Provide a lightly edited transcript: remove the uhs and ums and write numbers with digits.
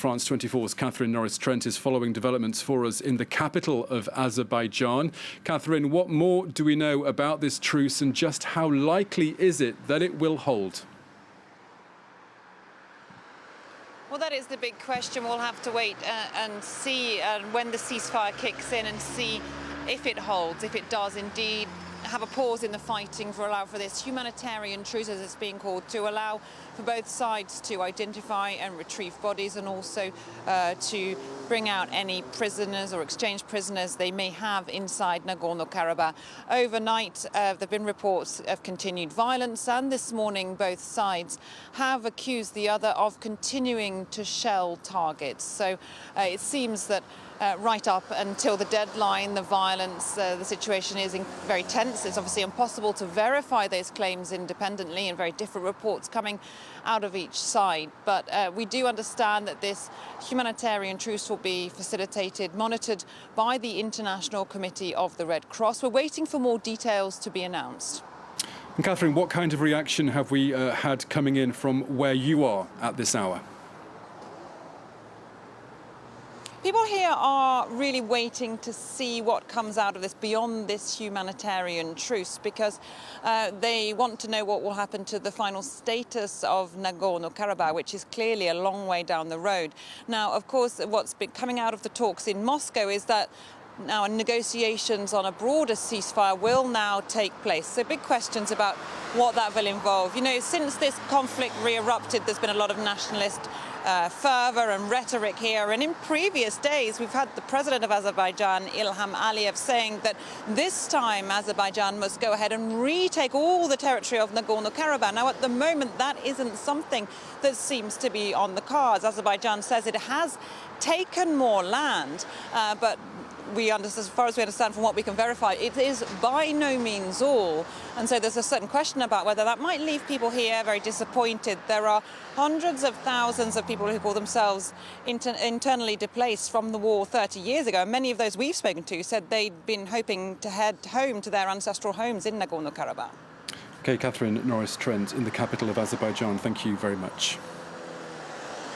France 24's Catherine Norris-Trent is following developments for us in the capital of Azerbaijan. Catherine, what more do we know about this truce and just how likely is it that it will hold? Well, that is the big question. We'll have to wait and see when the ceasefire kicks in and see if it holds, if it does indeed have a pause in the fighting to allow for this humanitarian truce, as it's being called, to allow for both sides to identify and retrieve bodies and also to bring out any prisoners or exchange prisoners they may have inside Nagorno-Karabakh. Overnight, there have been reports of continued violence, and this morning both sides have accused the other of continuing to shell targets. So it seems that right up until the deadline, the violence, the situation is very tense. It's obviously impossible to verify those claims independently, and very different reports coming out of each side. But we do understand that this humanitarian truce will be facilitated, monitored by the International Committee of the Red Cross. We're waiting for more details to be announced. And Catherine, what kind of reaction have we had coming in from where you are at this hour? People here are really waiting to see what comes out of this beyond this humanitarian truce, because they want to know what will happen to the final status of Nagorno-Karabakh, which is clearly a long way down the road. Now, of course, what's been coming out of the talks in Moscow is that now negotiations on a broader ceasefire will now take place. So big questions about what that will involve. You know, since this conflict re-erupted, there's been a lot of nationalist fervour and rhetoric here, and in previous days we've had the president of Azerbaijan, Ilham Aliyev, saying that this time Azerbaijan must go ahead and retake all the territory of Nagorno-Karabakh. Now, at the moment, that isn't something that seems to be on the cards. Azerbaijan says it has taken more land, but as far as we understand from what we can verify, it is by no means all. And so there's a certain question about whether that might leave people here very disappointed. There are hundreds of thousands of people who call themselves internally displaced from the war 30 years ago. Many of those we've spoken to said they'd been hoping to head home to their ancestral homes in Nagorno-Karabakh. Okay, Catherine Norris-Trent in the capital of Azerbaijan, thank you very much.